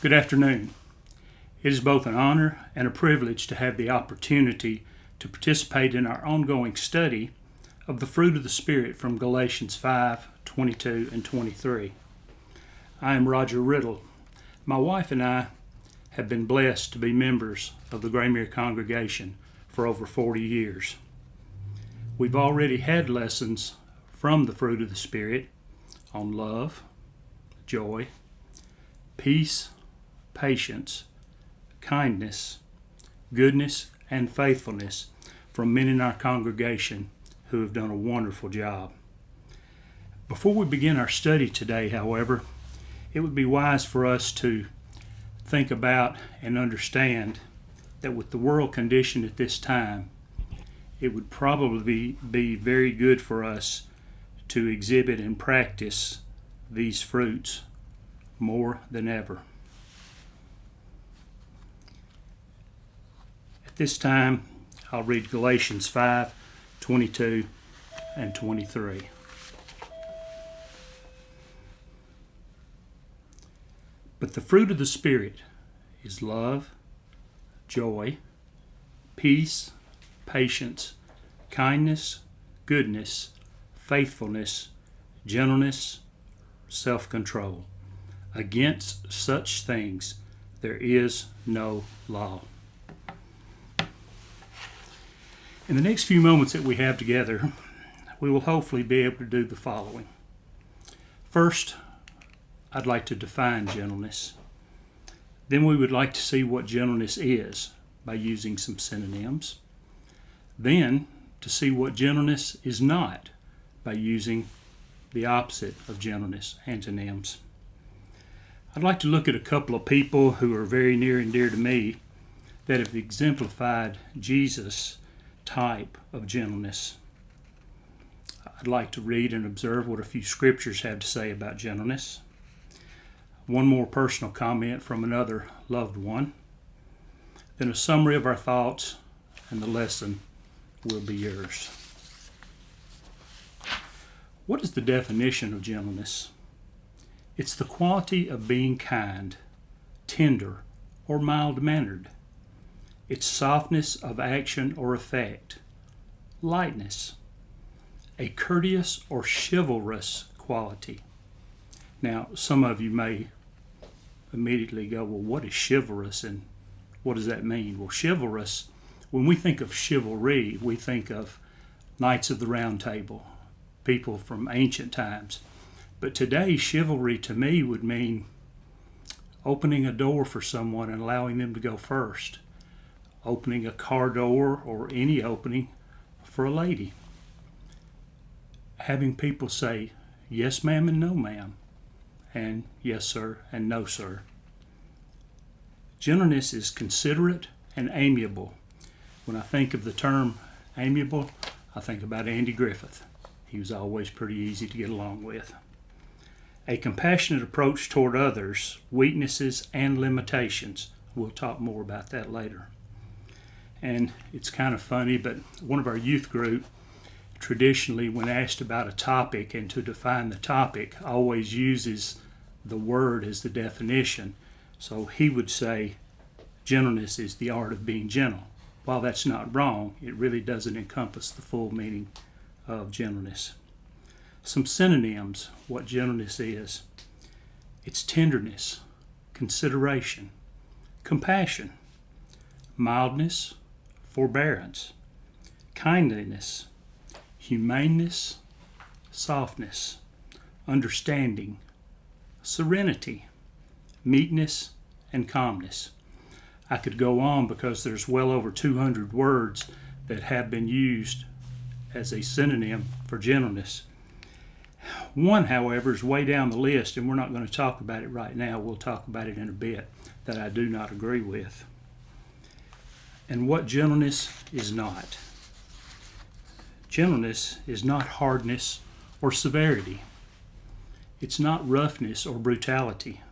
Good afternoon. It is both an honor and a privilege to have the opportunity to participate in our ongoing study of the fruit of the Spirit from Galatians 5:22 and 23. I am Roger Riddle. My wife and I have been blessed to be members of the Graymere congregation for over 40 years. We've already had lessons from the fruit of the Spirit on love, joy, peace, patience, kindness, goodness, and faithfulness from men in our congregation who have done a wonderful job. Before we begin our study today, however, it would be wise for us to think about and understand that with the world condition at this time, it would probably be very good for us to exhibit and practice these fruits more than ever. At this time, I'll read Galatians 5:22 and 23. But the fruit of the Spirit is love, joy, peace, patience, kindness, goodness, faithfulness, gentleness, self-control. Against such things there is no law. In the next few moments that we have together, we will hopefully be able to do the following. First, I'd like to define gentleness. Then we would like to see what gentleness is by using some synonyms. Then to see what gentleness is not by using the opposite of gentleness, antonyms. I'd like to look at a couple of people who are very near and dear to me that have exemplified Jesus' type of gentleness. I'd like to read and observe what a few scriptures have to say about gentleness. One more personal comment from another loved one. Then a summary of our thoughts, and the lesson will be yours. What is the definition of gentleness? It's the quality of being kind, tender, or mild-mannered. It's softness of action or effect, lightness, a courteous or chivalrous quality. Now, some of you may immediately go, well, what is chivalrous and what does that mean? Well, chivalrous, when we think of chivalry, we think of Knights of the Round Table, people from ancient times. But today, chivalry to me would mean opening a door for someone and allowing them to go first. Opening a car door or any opening for a lady. Having people say, yes ma'am and no ma'am, and yes sir and no sir. Gentleness is considerate and amiable. When I think of the term amiable, I think about Andy Griffith. He was always pretty easy to get along with. A compassionate approach toward others, weaknesses and limitations. We'll talk more about that later. And it's kind of funny, but one of our youth group, traditionally when asked about a topic and to define the topic, always uses the word as the definition. So he would say, gentleness is the art of being gentle. While that's not wrong, it really doesn't encompass the full meaning of gentleness. Some synonyms, what gentleness is. It's tenderness, consideration, compassion, mildness, forbearance, kindliness, humaneness, softness, understanding, serenity, meekness, and calmness. I could go on because there's well over 200 words that have been used as a synonym for gentleness. One, however, is way down the list, and we're not going to talk about it right now. We'll talk about it in a bit, that I do not agree with. And what gentleness is not. Gentleness is not hardness or severity. It's not roughness or brutality.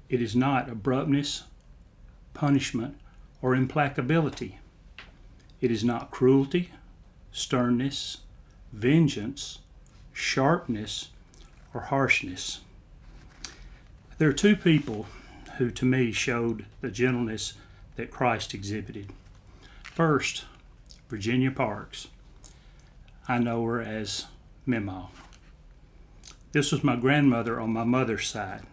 It is not abruptness, punishment, or implacability. It is not cruelty, sternness, vengeance, sharpness, or harshness. There are two people who to me showed the gentleness that Christ exhibited. First, Virginia Parks. I know her as Mima. This was my grandmother on my mother's side.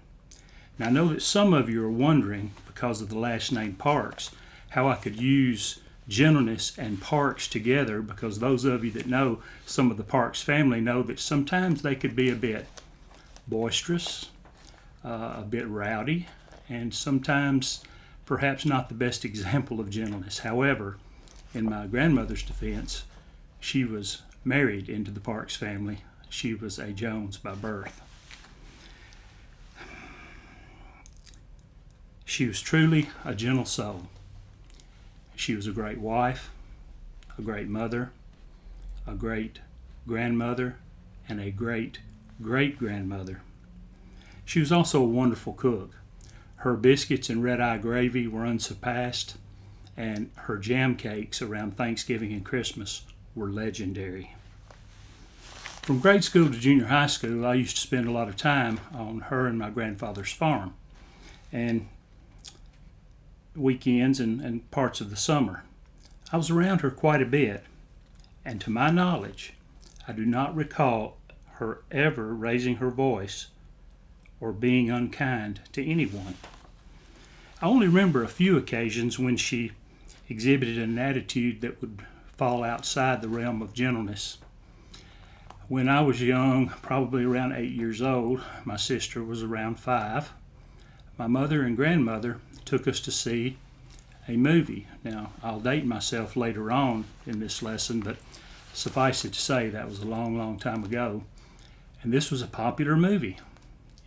Now I know that some of you are wondering, because of the last name Parks, how I could use gentleness and Parks together, because those of you that know some of the Parks family know that sometimes they could be a bit boisterous, a bit rowdy, and sometimes perhaps not the best example of gentleness. However, in my grandmother's defense, she was married into the Parks family. She was a Jones by birth. She was truly a gentle soul. She was a great wife, a great mother, a great grandmother, and a great great-grandmother. She was also a wonderful cook. Her biscuits and red-eye gravy were unsurpassed, and her jam cakes around Thanksgiving and Christmas were legendary. From grade school to junior high school, I used to spend a lot of time on her and my grandfather's farm, and weekends and parts of the summer. I was around her quite a bit, and to my knowledge, I do not recall her ever raising her voice or being unkind to anyone. I only remember a few occasions when she exhibited an attitude that would fall outside the realm of gentleness. When I was young, probably around 8 years old, my sister was around 5, my mother and grandmother took us to see a movie. Now, I'll date myself later on in this lesson, but suffice it to say that was a long, long time ago. And this was a popular movie.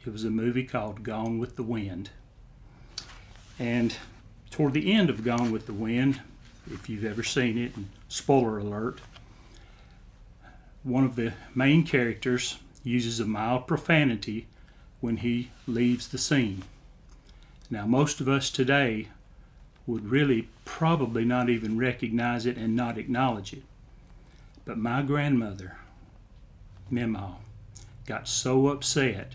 It was a movie called Gone with the Wind. And toward the end of Gone with the Wind, if you've ever seen it, and spoiler alert, one of the main characters uses a mild profanity when he leaves the scene. Now, most of us today would really probably not even recognize it and not acknowledge it. But my grandmother, Mima, got so upset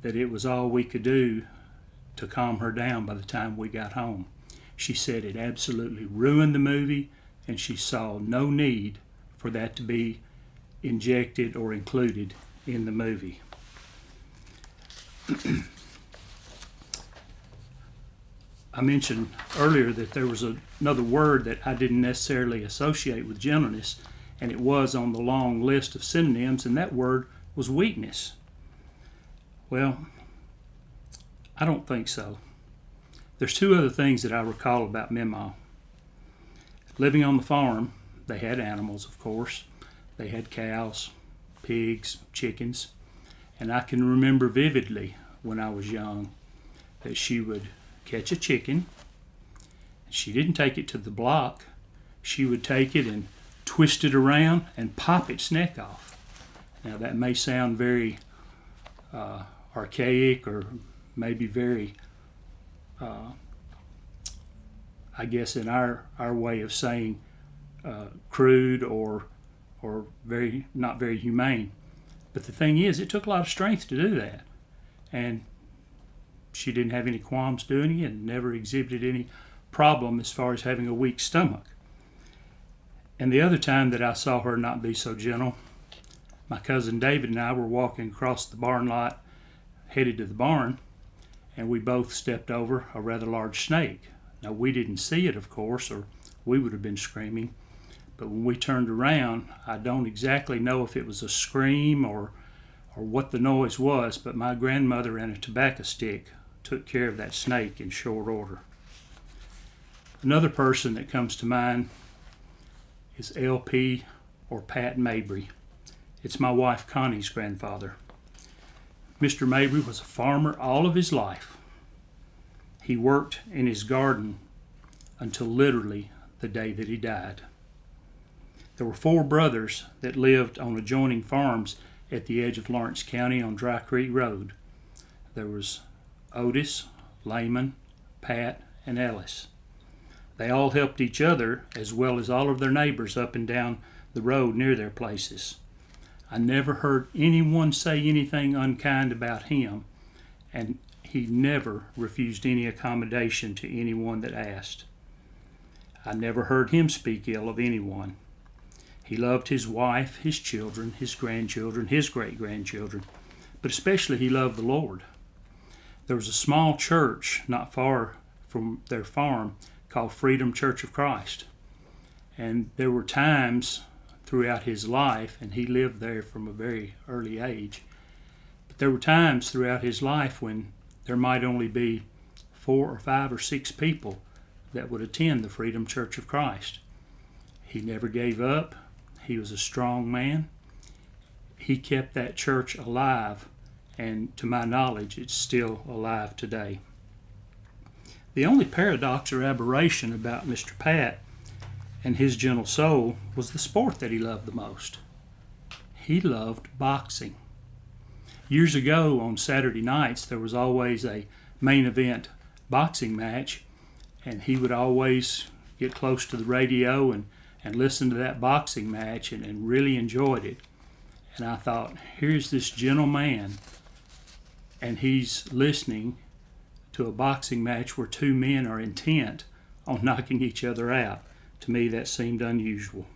that it was all we could do to calm her down by the time we got home. She said it absolutely ruined the movie, and she saw no need for that to be injected or included in the movie. I mentioned earlier that there was another word that I didn't necessarily associate with gentleness, and it was on the long list of synonyms, and that word was weakness. Well, I don't think so. There's two other things that I recall about Mima. Living on the farm, they had animals, of course. They had cows, pigs, chickens, and I can remember vividly when I was young that she would catch a chicken. She didn't take it to the block. She would take it and twist it around and pop its neck off. Now that may sound very archaic, or maybe very, I guess in our way of saying crude or very not very humane. But the thing is, it took a lot of strength to do that. And she didn't have any qualms doing it and never exhibited any problem as far as having a weak stomach. And the other time that I saw her not be so gentle, my cousin David and I were walking across the barn lot, headed to the barn, and we both stepped over a rather large snake. Now, we didn't see it, of course, or we would have been screaming. But when we turned around, I don't exactly know if it was a scream or what the noise was, but my grandmother and a tobacco stick took care of that snake in short order. Another person that comes to mind is LP or Pat Mabry. It's my wife Connie's grandfather. Mr. Mabry was a farmer all of his life. He worked in his garden until literally the day that he died. There were 4 brothers that lived on adjoining farms at the edge of Lawrence County on Dry Creek Road. There was Otis, Layman, Pat, and Ellis. They all helped each other as well as all of their neighbors up and down the road near their places. I never heard anyone say anything unkind about him, and he never refused any accommodation to anyone that asked. I never heard him speak ill of anyone. He loved his wife, his children, his grandchildren, his great-grandchildren, but especially he loved the Lord. There was a small church not far from their farm called Freedom Church of Christ. And there were times throughout his life, and he lived there from a very early age, but there were times throughout his life when there might only be 4 or 5 or 6 people that would attend the Freedom Church of Christ. He never gave up. He was a strong man. He kept that church alive, and to my knowledge, it's still alive today. The only paradox or aberration about Mr. Pat and his gentle soul was the sport that he loved the most. He loved boxing. Years ago on Saturday nights, there was always a main event boxing match, and he would always get close to the radio and listen to that boxing match and really enjoyed it. And I thought, here's this gentle man, and he's listening to a boxing match where 2 men are intent on knocking each other out. To me, that seemed unusual.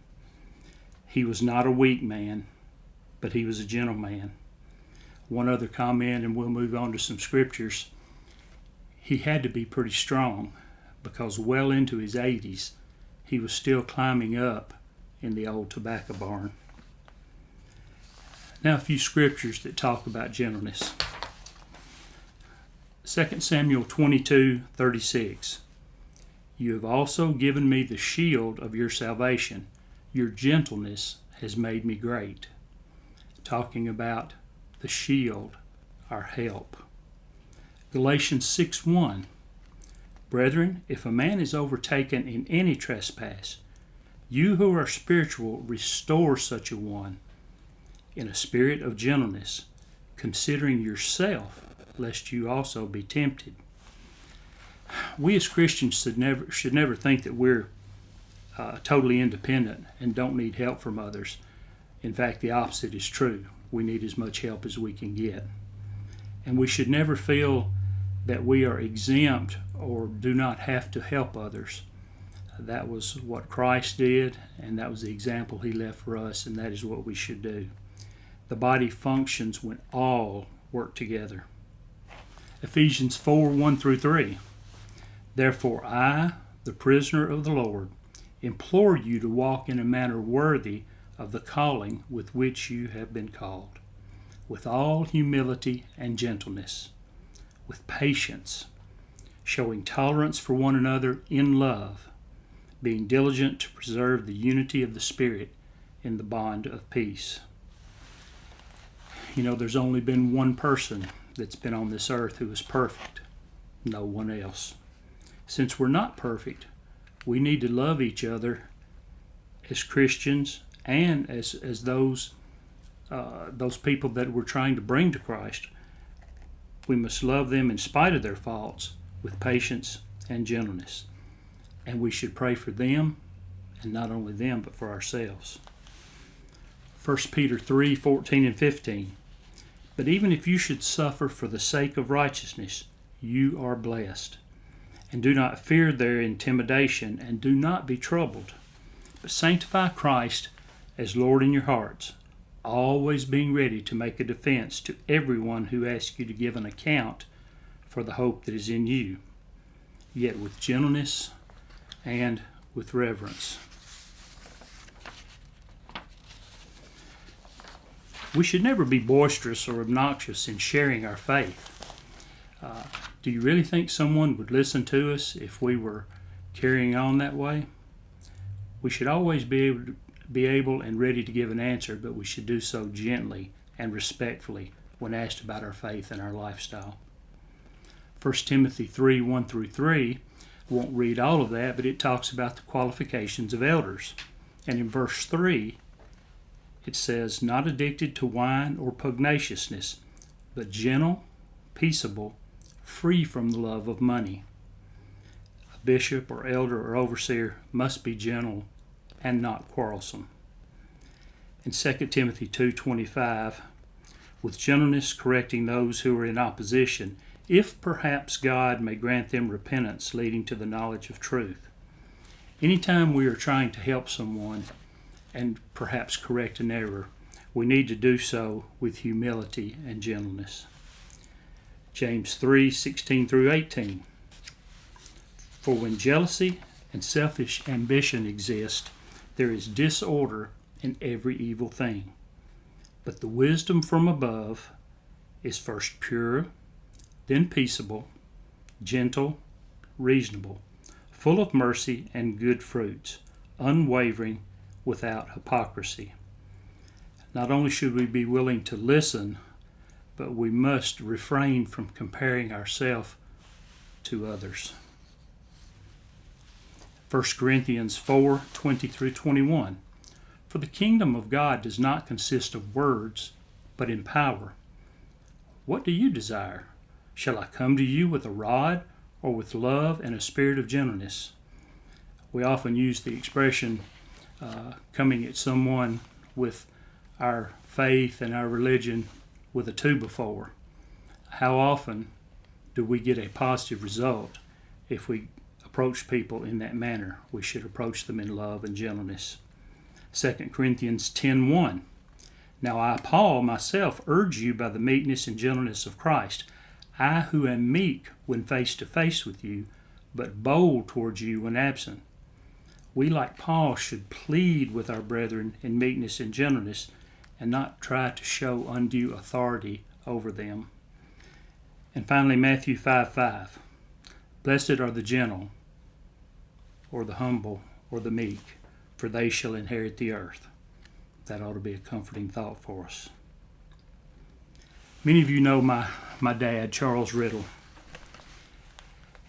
He was not a weak man, but he was a gentle man. One other comment, and we'll move on to some scriptures. He had to be pretty strong because well into his 80s, he was still climbing up in the old tobacco barn. Now a few scriptures that talk about gentleness. 2 Samuel 22:36. You have also given me the shield of your salvation. Your gentleness has made me great. Talking about the shield, our help. Galatians 6:1. Brethren, if a man is overtaken in any trespass, you who are spiritual restore such a one in a spirit of gentleness, considering yourself, lest you also be tempted. We as Christians should never think that we're totally independent and don't need help from others. In fact, the opposite is true. We need as much help as we can get. And we should never feel that we are exempt or do not have to help others. That was what Christ did, and that was the example he left for us, and that is what we should do. The body functions when all work together. Ephesians 4:1-3. Therefore I, the prisoner of the Lord, implore you to walk in a manner worthy of the calling with which you have been called, with all humility and gentleness, with patience, showing tolerance for one another in love, being diligent to preserve the unity of the Spirit in the bond of peace. You know, there's only been one person that's been on this earth who is perfect, no one else. Since we're not perfect, we need to love each other as Christians and as those people that we're trying to bring to Christ. We must love them in spite of their faults with patience and gentleness. And we should pray for them, and not only them, but for ourselves. 1 Peter 3:14-15. But even if you should suffer for the sake of righteousness, you are blessed. And do not fear their intimidation, and do not be troubled. But sanctify Christ as Lord in your hearts, always being ready to make a defense to everyone who asks you to give an account for the hope that is in you, yet with gentleness and with reverence. We should never be boisterous or obnoxious in sharing our faith. Do you really think someone would listen to us if we were carrying on that way? We should always be able and ready to give an answer, but we should do so gently and respectfully when asked about our faith and our lifestyle. 1 Timothy 3:1-3, I won't read all of that, but it talks about the qualifications of elders. And in verse 3, it says, not addicted to wine or pugnaciousness, but gentle, peaceable, free from the love of money. A bishop or elder or overseer must be gentle and not quarrelsome. In 2 Timothy 2:25, with gentleness correcting those who are in opposition, if perhaps God may grant them repentance leading to the knowledge of truth. Anytime we are trying to help someone and perhaps correct an error, we need to do so with humility and gentleness. James 3:16 through 18. For when jealousy and selfish ambition exist, there is disorder in every evil thing. But the wisdom from above is first pure, then peaceable, gentle, reasonable, full of mercy and good fruits, unwavering, without hypocrisy. Not only should we be willing to listen, but we must refrain from comparing ourselves to others. 1 Corinthians 4:20 through 21. For the kingdom of God does not consist of words, but in power. What do you desire? Shall I come to you with a rod, or with love and a spirit of gentleness? We often use the expression coming at someone with our faith and our religion with a 2x4. How often do we get a positive result if we approach people in that manner? We should approach them in love and gentleness. 2 Corinthians 10:1. Now I, Paul, myself urge you by the meekness and gentleness of Christ, I who am meek when face to face with you, but bold towards you when absent. We, like Paul, should plead with our brethren in meekness and gentleness, and not try to show undue authority over them. And finally, Matthew 5:5. Blessed are the gentle, or the humble, or the meek, for they shall inherit the earth. That ought to be a comforting thought for us. Many of you know my dad, Charles Riddle.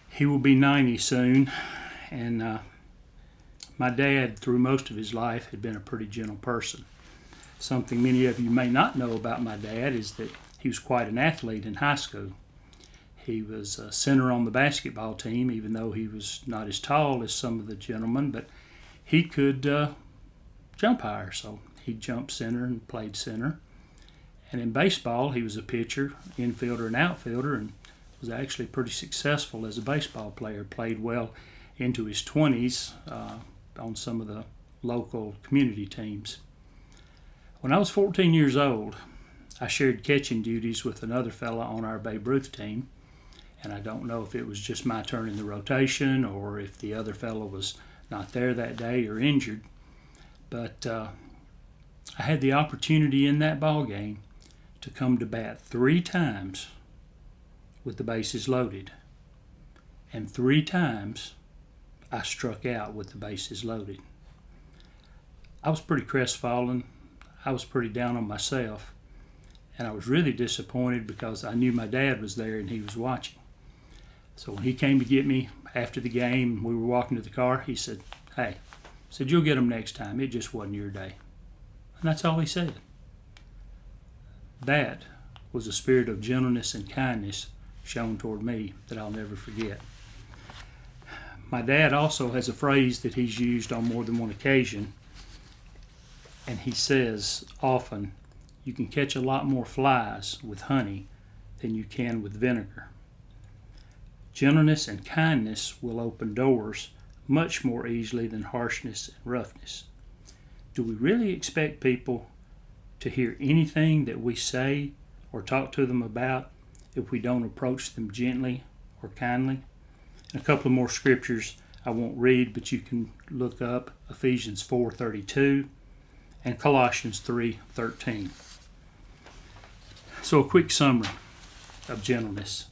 He will be 90 soon, and my dad, through most of his life, had been a pretty gentle person. Something many of you may not know about my dad is that he was quite an athlete in high school. He was a center on the basketball team, even though he was not as tall as some of the gentlemen, but he could jump higher, so he jumped center and played center. And in baseball, he was a pitcher, infielder, and outfielder, and was actually pretty successful as a baseball player. Played well into his 20s on some of the local community teams. When I was 14 years old, I shared catching duties with another fella on our Babe Ruth team, and I don't know if it was just my turn in the rotation or if the other fella was not there that day or injured, but I had the opportunity in that ball game to come to bat 3 times with the bases loaded, and 3 times I struck out with the bases loaded. I was pretty crestfallen. I was pretty down on myself, and I was really disappointed because I knew my dad was there and he was watching. So when he came to get me after the game, we were walking to the car, he said, "Hey," said, "you'll get them next time. It just wasn't your day." And that's all he said. That was a spirit of gentleness and kindness shown toward me that I'll never forget. My dad also has a phrase that he's used on more than one occasion, and he says often, you can catch a lot more flies with honey than you can with vinegar. Gentleness and kindness will open doors much more easily than harshness and roughness. Do we really expect people to hear anything that we say or talk to them about if we don't approach them gently or kindly? And a couple of more scriptures I won't read, but you can look up Ephesians 4:32 and Colossians 3:13. So a quick summary of gentleness.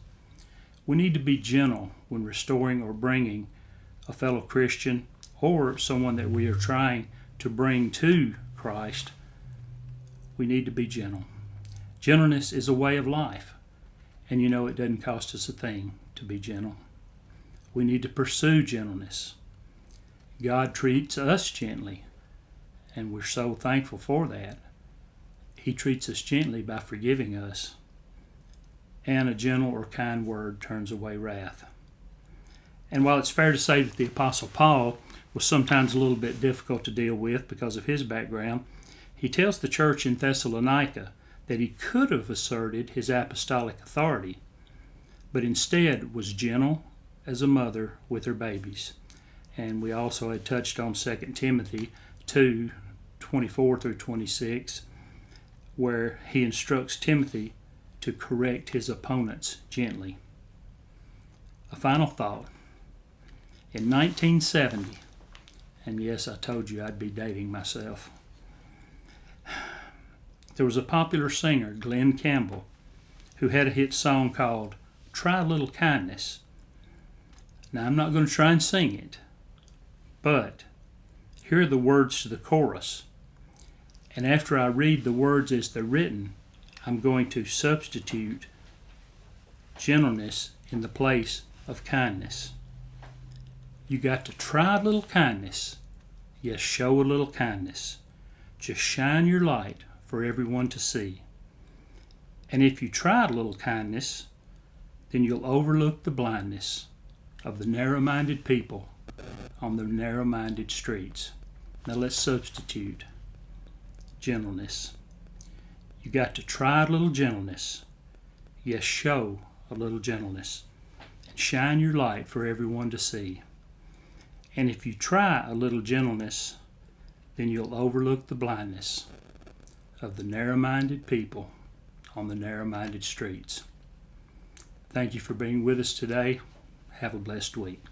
We need to be gentle when restoring or bringing a fellow Christian or someone that we are trying to bring to Christ. We need to be gentle. Gentleness is a way of life, and you know it doesn't cost us a thing to be gentle. We need to pursue gentleness. God treats us gently, and we're so thankful for that. He treats us gently by forgiving us, and a gentle or kind word turns away wrath. And while it's fair to say that the Apostle Paul was sometimes a little bit difficult to deal with because of his background, he tells the church in Thessalonica that he could have asserted his apostolic authority, but instead was gentle as a mother with her babies. And we also had touched on 2 Timothy 2:24 through 26, where he instructs Timothy to correct his opponents gently. A final thought. In 1970, and yes, I told you I'd be dating myself, there was a popular singer, Glenn Campbell, who had a hit song called Try a Little Kindness. Now, I'm not going to try and sing it, but here are the words to the chorus. And after I read the words as they're written, I'm going to substitute gentleness in the place of kindness. You got to try a little kindness. Yes, show a little kindness. Just shine your light for everyone to see. And if you try a little kindness, then you'll overlook the blindness of the narrow-minded people on the narrow-minded streets. Now let's substitute gentleness. You got to try a little gentleness. Yes, show a little gentleness. And shine your light for everyone to see. And if you try a little gentleness, then you'll overlook the blindness of the narrow-minded people on the narrow-minded streets. Thank you for being with us today. Have a blessed week.